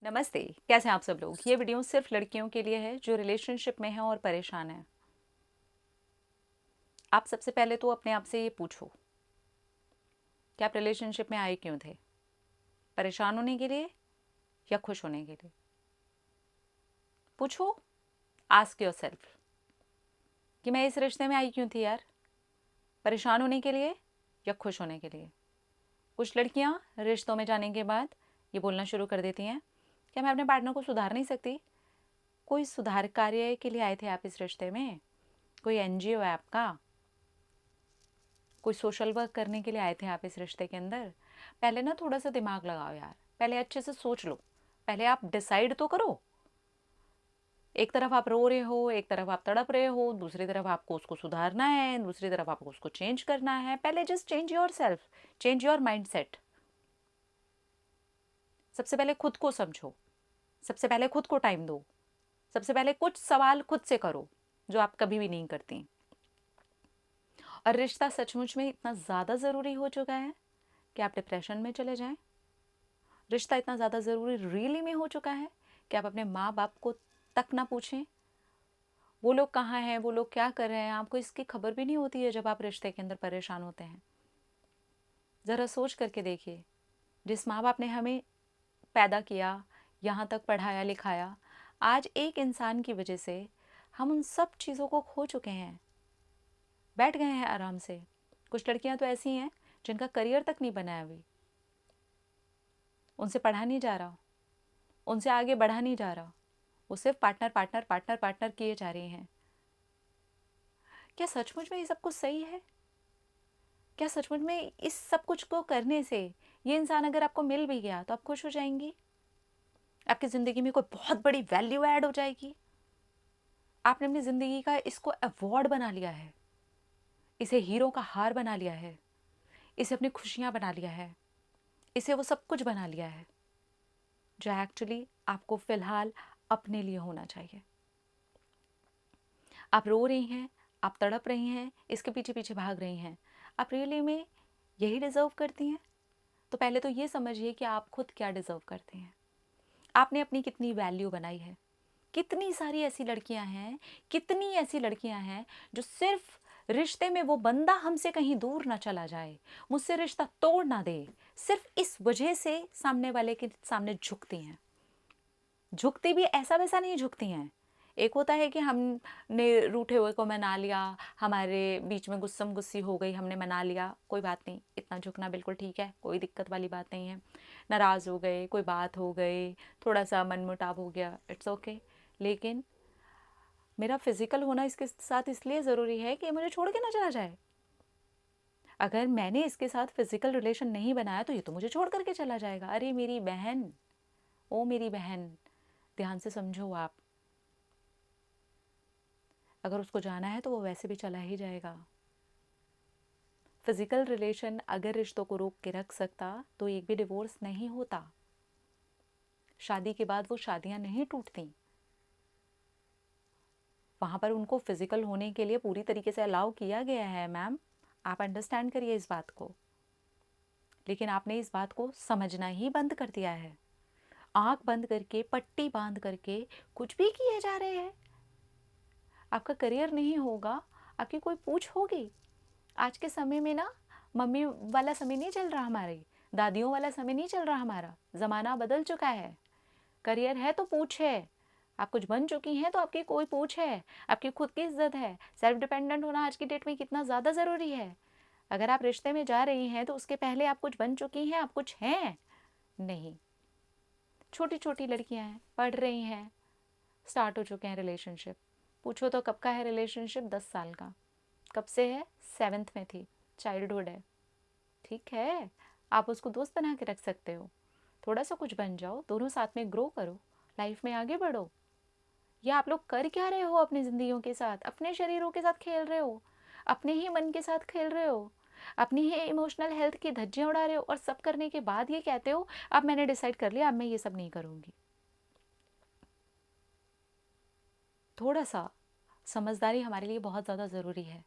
नमस्ते। कैसे हैं आप सब लोग। ये वीडियो सिर्फ लड़कियों के लिए है जो रिलेशनशिप में हैं और परेशान हैं। आप सबसे पहले तो अपने आप से ये पूछो कि आप रिलेशनशिप में आए क्यों थे। परेशान होने के लिए या खुश होने के लिए। पूछो, आस्क योरसेल्फ कि मैं इस रिश्ते में आई क्यों थी यार। परेशान होने के लिए या खुश होने के लिए। कुछ लड़कियां रिश्तों में जाने के बाद ये बोलना शुरू कर देती हैं कि मैं अपने पार्टनर को सुधार नहीं सकती। कोई सुधार कार्य के लिए आए थे आप इस रिश्ते में? कोई एनजीओ है आपका? कोई सोशल वर्क करने के लिए आए थे आप इस रिश्ते के अंदर? पहले ना थोड़ा सा दिमाग लगाओ यार। पहले अच्छे से सोच लो। पहले आप डिसाइड तो करो। एक तरफ आप रो रहे हो, एक तरफ आप तड़प रहे हो, दूसरी तरफ आपको उसको सुधारना है, दूसरी तरफ आपको उसको चेंज करना है। पहले just change your self, change your mind set. सबसे पहले खुद को समझो। सबसे पहले खुद को टाइम दो। सबसे पहले कुछ सवाल खुद से करो जो आप कभी भी नहीं करती। और रिश्ता सचमुच में इतना ज़्यादा ज़रूरी हो चुका है कि आप डिप्रेशन में चले जाएं। रिश्ता इतना ज़्यादा ज़रूरी रियली में हो चुका है कि आप अपने माँ बाप को तक ना पूछें वो लोग कहाँ हैं, वो लोग क्या कर रहे हैं। आपको इसकी खबर भी नहीं होती है जब आप रिश्ते के अंदर परेशान होते हैं। ज़रा सोच करके देखिए, जिस माँ बाप ने हमें पैदा किया, यहाँ तक पढ़ाया लिखाया, आज एक इंसान की वजह से हम उन सब चीज़ों को खो चुके हैं, बैठ गए हैं आराम से। कुछ लड़कियां तो ऐसी हैं जिनका करियर तक नहीं बना है अभी। उनसे पढ़ा नहीं जा रहा, उनसे आगे बढ़ा नहीं जा रहा। वो सिर्फ पार्टनर पार्टनर पार्टनर पार्टनर किए जा रही हैं। क्या सचमुच में ये सब कुछ सही है? क्या सचमुच में इस सब कुछ को करने से ये इंसान अगर आपको मिल भी गया तो आप खुश हो जाएंगी? आपकी ज़िंदगी में कोई बहुत बड़ी वैल्यू ऐड हो जाएगी? आपने अपनी ज़िंदगी का इसको अवॉर्ड बना लिया है, इसे हीरो का हार बना लिया है, इसे अपनी खुशियाँ बना लिया है, इसे वो सब कुछ बना लिया है जो एक्चुअली आपको फ़िलहाल अपने लिए होना चाहिए। आप रो रही हैं, आप तड़प रही हैं, इसके पीछे पीछे भाग रही हैं। आप रियली में यही डिज़र्व करती हैं? तो पहले तो ये समझिए कि आप खुद क्या डिज़र्व करती हैं। आपने अपनी कितनी वैल्यू बनाई है। कितनी सारी ऐसी लड़कियां हैं, कितनी ऐसी लड़कियां हैं जो सिर्फ रिश्ते में वो बंदा हमसे कहीं दूर ना चला जाए, मुझसे रिश्ता तोड़ ना दे, सिर्फ इस वजह से सामने वाले के सामने झुकती हैं। झुकती भी ऐसा वैसा नहीं झुकती हैं। एक होता है कि हमने रूठे हुए को मना लिया, हमारे बीच में गुस्सम गुस्सी हो गई, हमने मना लिया, कोई बात नहीं, इतना झुकना बिल्कुल ठीक है, कोई दिक्कत वाली बात नहीं है। नाराज़ हो गए, कोई बात हो गई, थोड़ा सा मनमुटाव हो गया, इट्स ओके। लेकिन मेरा फिजिकल होना इसके साथ इसलिए ज़रूरी है कि मुझे छोड़ के ना चला जाए। अगर मैंने इसके साथ फिजिकल रिलेशन नहीं बनाया तो ये तो मुझे छोड़ करके चला जाएगा। अरे मेरी बहन, ओ मेरी बहन, ध्यान से समझो आप। अगर उसको जाना है तो वो वैसे भी चला ही जाएगा। फिजिकल रिलेशन अगर रिश्तों को रोक के रख सकता तो एक भी डिवोर्स नहीं होता। शादी के बाद वो शादियां नहीं टूटती। वहां पर उनको फिजिकल होने के लिए पूरी तरीके से अलाउ किया गया है मैम। आप अंडरस्टैंड करिए इस बात को। लेकिन आपने इस बात को समझना ही बंद कर दिया है। आंख बंद करके, पट्टी बांध करके कुछ भी किए जा रहे हैं। आपका करियर नहीं होगा, आपकी कोई पूछ होगी। आज के समय में ना मम्मी वाला समय नहीं चल रहा, हमारी दादियों वाला समय नहीं चल रहा। हमारा ज़माना बदल चुका है। करियर है तो पूछ है। आप कुछ बन चुकी हैं तो आपकी कोई पूछ है। आपकी खुद की इज्जत है। सेल्फ डिपेंडेंट होना आज की डेट में कितना ज़्यादा ज़रूरी है। अगर आप रिश्ते में जा रही हैं तो उसके पहले आप कुछ बन चुकी हैं, आप कुछ हैं नहीं। छोटी छोटी लड़कियां हैं, पढ़ रही हैं, स्टार्ट हो चुके हैं रिलेशनशिप। पूछो तो कब का है रिलेशनशिप? 10 साल का। कब से है? 7th में थी, चाइल्डहुड है। ठीक है, आप उसको दोस्त बना के रख सकते हो। थोड़ा सा कुछ बन जाओ, दोनों साथ में ग्रो करो, लाइफ में आगे बढ़ो। या आप लोग कर क्या रहे हो अपनी ज़िंदगियों के साथ? अपने शरीरों के साथ खेल रहे हो, अपने ही मन के साथ खेल रहे हो, अपनी ही इमोशनल हेल्थ की धज्जियां उड़ा रहे हो। और सब करने के बाद ये कहते हो अब मैंने डिसाइड कर लिया, अब मैं ये सब नहीं करूँगी। थोड़ा सा समझदारी हमारे लिए बहुत ज़्यादा ज़रूरी है।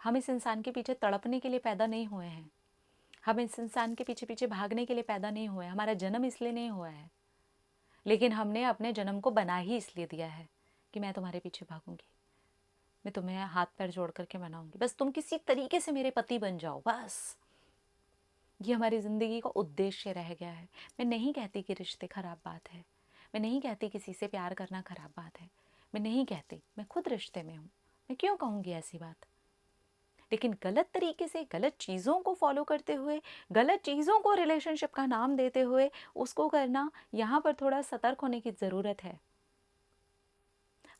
हम इस इंसान के पीछे तड़पने के लिए पैदा नहीं हुए हैं। हम इस इंसान के पीछे पीछे भागने के लिए पैदा नहीं हुए हैं। हमारा जन्म इसलिए नहीं हुआ है। लेकिन हमने अपने जन्म को बना ही इसलिए दिया है कि मैं तुम्हारे पीछे भागूंगी, मैं तुम्हें हाथ पैर जोड़ करके मनाऊंगी, बस तुम किसी तरीके से मेरे पति बन जाओ, बस। ये हमारी ज़िंदगी का उद्देश्य रह गया है। मैं नहीं कहती कि रिश्ते खराब बात है, मैं नहीं कहती किसी से प्यार करना खराब बात है, मैं नहीं कहती, मैं खुद रिश्ते में हूँ, मैं क्यों कहूँगी ऐसी बात। लेकिन गलत तरीके से गलत चीज़ों को फॉलो करते हुए, गलत चीज़ों को रिलेशनशिप का नाम देते हुए उसको करना, यहाँ पर थोड़ा सतर्क होने की ज़रूरत है।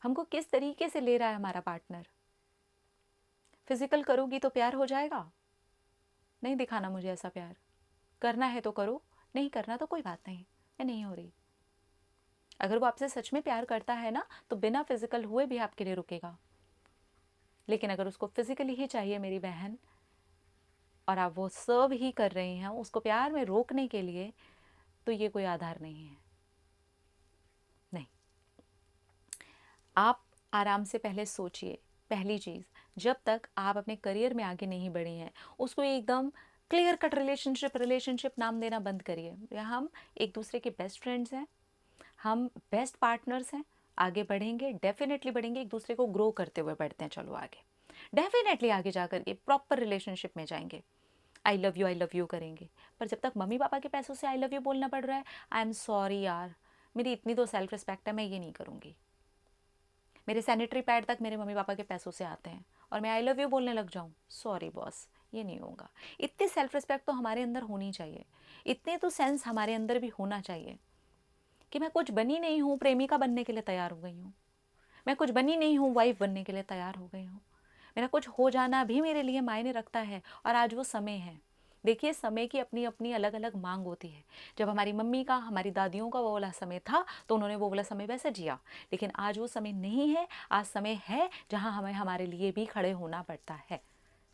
हमको किस तरीके से ले रहा है हमारा पार्टनर। फिजिकल करोगी तो प्यार हो जाएगा? नहीं दिखाना मुझे ऐसा प्यार। करना है तो करो, नहीं करना तो कोई बात नहीं, मैं नहीं हो रही। अगर वो आपसे सच में प्यार करता है ना, तो बिना फिजिकल हुए भी आपके लिए रुकेगा। लेकिन अगर उसको फिजिकली ही चाहिए मेरी बहन, और आप वो सर्व ही कर रही हैं उसको प्यार में रोकने के लिए, तो ये कोई आधार नहीं है। नहीं, आप आराम से पहले सोचिए। पहली चीज़, जब तक आप अपने करियर में आगे नहीं बढ़ी हैं, उसको एकदम क्लियर कट रिलेशनशिप नाम देना बंद करिए। हम एक दूसरे के बेस्ट फ्रेंड्स हैं, हम बेस्ट पार्टनर्स हैं, आगे बढ़ेंगे, डेफिनेटली बढ़ेंगे, एक दूसरे को ग्रो करते हुए बढ़ते हैं, चलो आगे, डेफिनेटली आगे जा करके प्रॉपर रिलेशनशिप में जाएंगे, आई लव यू करेंगे। पर जब तक मम्मी पापा के पैसों से आई लव यू बोलना पड़ रहा है, आई एम सॉरी यार, मेरी इतनी तो सेल्फ रिस्पेक्ट है, मैं ये नहीं करूँगी। मेरे सैनिटरी पैड तक मेरे मम्मी पापा के पैसों से आते हैं और मैं आई लव यू बोलने लग जाऊँ, सॉरी बॉस, ये नहीं होगा। इतनी सेल्फ रिस्पेक्ट तो हमारे अंदर होनी चाहिए, इतने तो सेंस हमारे अंदर भी होना चाहिए कि मैं कुछ बनी नहीं हूँ प्रेमिका बनने के लिए तैयार हो गई हूँ, मैं कुछ बनी नहीं हूँ वाइफ बनने के लिए तैयार हो गई हूँ, मेरा कुछ हो जाना भी मेरे लिए मायने रखता है। और आज वो समय है। देखिए, समय की अपनी अपनी अलग अलग मांग होती है। जब हमारी मम्मी का, हमारी दादियों का वो वाला समय था तो उन्होंने वो वाला समय वैसे जिया, लेकिन आज वो समय नहीं है। आज समय है जहाँ हमें हमारे लिए भी खड़े होना पड़ता है,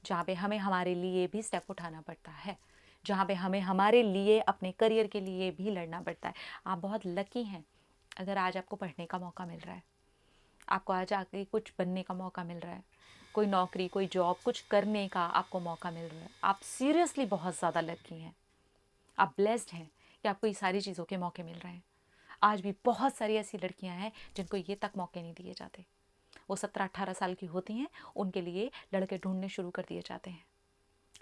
जहाँ पे हमें हमारे लिए भी स्टेप उठाना पड़ता है, जहाँ पे हमें हमारे लिए, अपने करियर के लिए भी लड़ना पड़ता है। आप बहुत लकी हैं अगर आज आपको पढ़ने का मौका मिल रहा है, आपको आज आके कुछ बनने का मौका मिल रहा है, कोई नौकरी, कोई जॉब, कुछ करने का आपको मौका मिल रहा है। आप सीरियसली बहुत ज़्यादा लकी हैं, आप ब्लेस्ड हैं कि आपको ये सारी चीज़ों के मौके मिल रहे हैं। आज भी बहुत सारी ऐसी लड़कियां हैं जिनको ये तक मौके नहीं दिए जाते। वो 17-18 साल की होती हैं, उनके लिए लड़के ढूंढने शुरू कर दिए जाते हैं।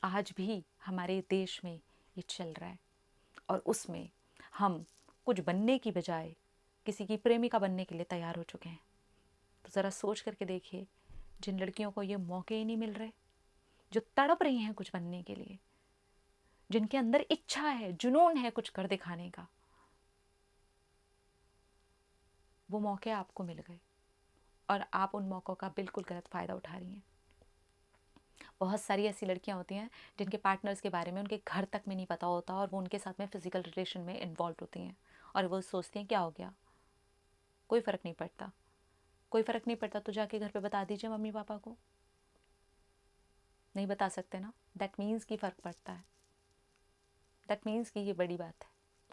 आज भी हमारे देश में ये चल रहा है, और उसमें हम कुछ बनने की बजाय किसी की प्रेमिका बनने के लिए तैयार हो चुके हैं। तो ज़रा सोच करके देखिए, जिन लड़कियों को ये मौके ही नहीं मिल रहे, जो तड़प रही हैं कुछ बनने के लिए, जिनके अंदर इच्छा है, जुनून है कुछ कर दिखाने का, वो मौके आपको मिल गए और आप उन मौक़ों का बिल्कुल गलत फ़ायदा उठा रही हैं। बहुत सारी ऐसी लड़कियां होती हैं जिनके पार्टनर्स के बारे में उनके घर तक में नहीं पता होता और वो उनके साथ में फ़िज़िकल रिलेशन में इन्वॉल्व होती हैं, और वो सोचती हैं क्या हो गया, कोई फ़र्क नहीं पड़ता। कोई फ़र्क नहीं पड़ता तो जाके घर पे बता दीजिए मम्मी पापा को। नहीं बता सकते ना, दैट मीन्स कि फ़र्क पड़ता है, दैट मीन्स कि ये बड़ी बात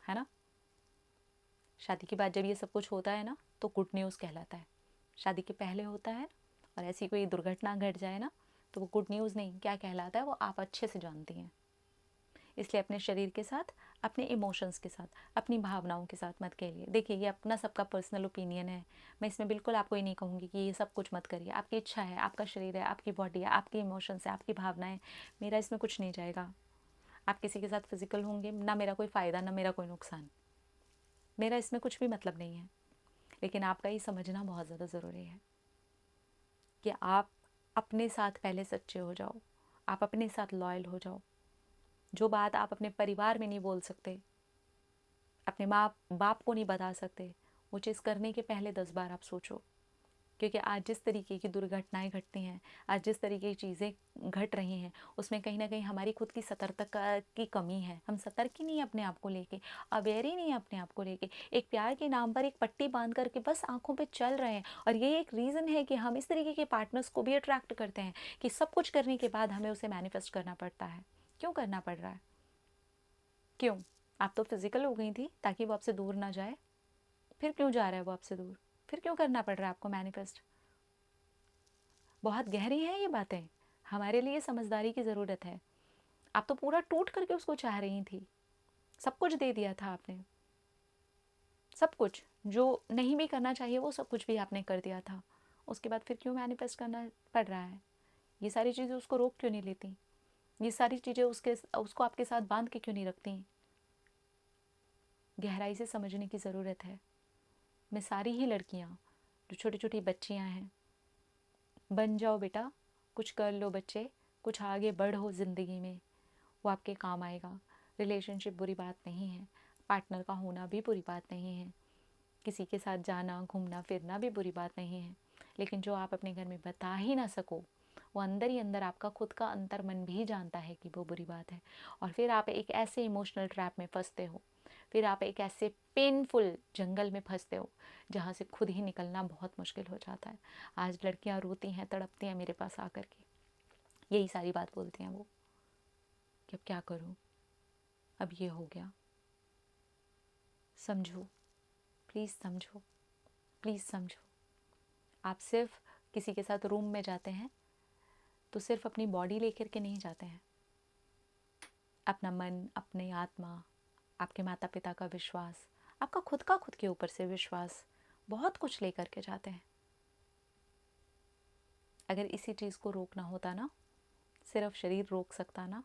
है ना। शादी के बाद जब ये सब कुछ होता है ना तो गुड न्यूज़ कहलाता है। शादी के पहले होता है और ऐसी कोई दुर्घटना घट जाए ना तो वो गुड न्यूज़ नहीं, क्या कहलाता है वो आप अच्छे से जानती हैं। इसलिए अपने शरीर के साथ, अपने इमोशंस के साथ, अपनी भावनाओं के साथ मत खेलिए। देखिए, ये अपना सबका पर्सनल ओपिनियन है, मैं इसमें बिल्कुल आपको ये नहीं कहूँगी कि ये सब कुछ मत करिए। आपकी इच्छा है, आपका शरीर है, आपकी बॉडी है, आपके इमोशंस है, आपकी भावनाएं, मेरा इसमें कुछ नहीं जाएगा। आप किसी के साथ फिजिकल होंगे ना, मेरा कोई फ़ायदा ना मेरा कोई नुकसान, मेरा इसमें कुछ भी मतलब नहीं है। लेकिन आपका ये समझना बहुत ज़्यादा ज़रूरी है कि आप अपने साथ पहले सच्चे हो जाओ, आप अपने साथ लॉयल हो जाओ। जो बात आप अपने परिवार में नहीं बोल सकते, अपने माँ बाप को नहीं बता सकते, वो चीज़ करने के पहले 10 बार आप सोचो। क्योंकि आज जिस तरीके की दुर्घटनाएं घटती हैं, आज जिस तरीके की चीज़ें घट रही हैं, उसमें कहीं ना कहीं हमारी खुद की सतर्कता की कमी है। हम सतर्क ही नहीं है अपने आप को लेके, अवेयर ही नहीं है अपने आप को लेके। एक प्यार के नाम पर एक पट्टी बांध करके बस आंखों पे चल रहे हैं, और ये एक रीज़न है कि हम इस तरीके के पार्टनर्स को भी अट्रैक्ट करते हैं कि सब कुछ करने के बाद हमें उसे मैनिफेस्ट करना पड़ता है। क्यों करना पड़ रहा है? क्यों? आप तो फिजिकल हो गई थी ताकि वो आपसे दूर ना जाए, फिर क्यों जा रहा है वो आपसे दूर? फिर क्यों करना पड़ रहा है आपको मैनिफेस्ट? बहुत गहरी हैं ये बातें, हमारे लिए समझदारी की ज़रूरत है। आप तो पूरा टूट करके उसको चाह रही थी, सब कुछ दे दिया था आपने, सब कुछ जो नहीं भी करना चाहिए वो सब कुछ भी आपने कर दिया था, उसके बाद फिर क्यों मैनिफेस्ट करना पड़ रहा है? ये सारी चीज़ें उसको रोक क्यों नहीं लेती? ये सारी चीज़ें उसको आपके साथ बांध के क्यों नहीं रखती? गहराई से समझने की ज़रूरत है। मैं सारी ही लड़कियाँ जो छोटी छोटी बच्चियाँ हैं, बन जाओ बेटा, कुछ कर लो बच्चे, कुछ आगे बढ़ो ज़िंदगी में, वो आपके काम आएगा। रिलेशनशिप बुरी बात नहीं है, पार्टनर का होना भी बुरी बात नहीं है, किसी के साथ जाना घूमना फिरना भी बुरी बात नहीं है, लेकिन जो आप अपने घर में बता ही ना सको, वो अंदर ही अंदर आपका खुद का अंतर मन भी जानता है कि वो बुरी बात है। और फिर आप एक ऐसे इमोशनल ट्रैप में फंसते हो, फिर आप एक ऐसे पेनफुल जंगल में फंसते हो जहाँ से खुद ही निकलना बहुत मुश्किल हो जाता है। आज लड़कियाँ रोती हैं, तड़पती हैं मेरे पास आकर के, यही सारी बात बोलती हैं वो कि अब क्या करूँ, अब ये हो गया। समझो, प्लीज़ समझो, प्लीज़ समझो। आप सिर्फ किसी के साथ रूम में जाते हैं तो सिर्फ अपनी बॉडी लेकर के नहीं जाते हैं, अपना मन, अपनी आत्मा, आपके माता पिता का विश्वास, आपका खुद का खुद के ऊपर से विश्वास, बहुत कुछ लेकर के जाते हैं। अगर इसी चीज़ को रोकना होता ना, सिर्फ शरीर रोक सकता ना,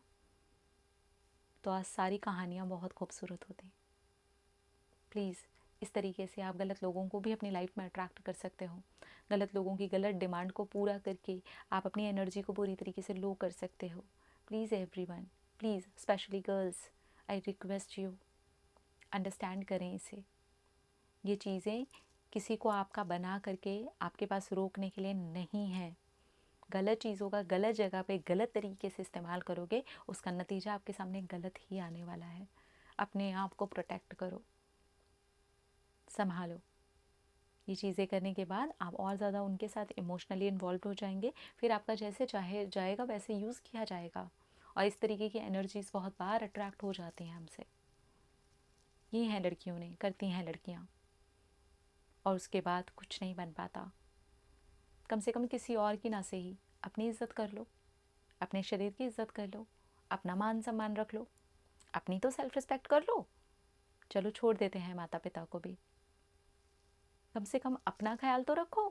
तो आज सारी कहानियाँ बहुत खूबसूरत होती। प्लीज़, इस तरीके से आप गलत लोगों को भी अपनी लाइफ में अट्रैक्ट कर सकते हो। गलत लोगों की गलत डिमांड को पूरा करके आप अपनी एनर्जी को पूरी तरीके से लो कर सकते हो। Please everyone, please specially girls, I request you, understand करें इसे। ये चीज़ें किसी को आपका बना करके आपके पास रोकने के लिए नहीं है। गलत चीज़ों का गलत जगह पे गलत तरीके से इस्तेमाल करोगे, उसका नतीजा आपके सामने गलत ही आने वाला है। अपने आप को प्रोटेक्ट करो, संभालो। ये चीज़ें करने के बाद आप और ज़्यादा उनके साथ इमोशनली इन्वॉल्व हो जाएंगे, फिर आपका जैसे चाहे जाएगा वैसे यूज़ किया जाएगा, और इस तरीके की एनर्जीज़ बहुत बार अट्रैक्ट हो जाती हैं हमसे। ये हैं लड़कियों ने करती हैं लड़कियाँ, और उसके बाद कुछ नहीं बन पाता। कम से कम किसी और की ना सही अपनी इज़्ज़त कर लो, अपने शरीर की इज़्ज़त कर लो, अपना मान सम्मान रख लो, अपनी तो सेल्फ रिस्पेक्ट कर लो। चलो छोड़ देते हैं माता पिता को भी, कम से कम अपना ख्याल तो रखो।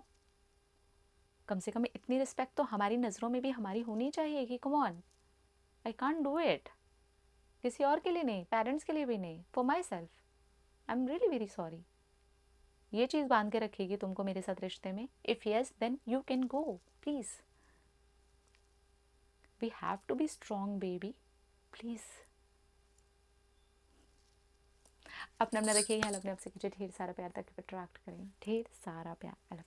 कम से कम इतनी रिस्पेक्ट तो हमारी नज़रों में भी हमारी होनी चाहिए कि come on, I can't do it. किसी और के लिए नहीं, पेरेंट्स के लिए भी नहीं, for my self, I am really very sorry. ये चीज़ बांध के रखेगी तुमको मेरे साथ रिश्ते में? If yes then you can go, please. We have to be strong baby, please. अपना अपना रखिए ख्याल, अपने आप से कीजिए ढेर सारा प्यार, ताकि अट्रैक्ट करें ढेर सारा प्यार।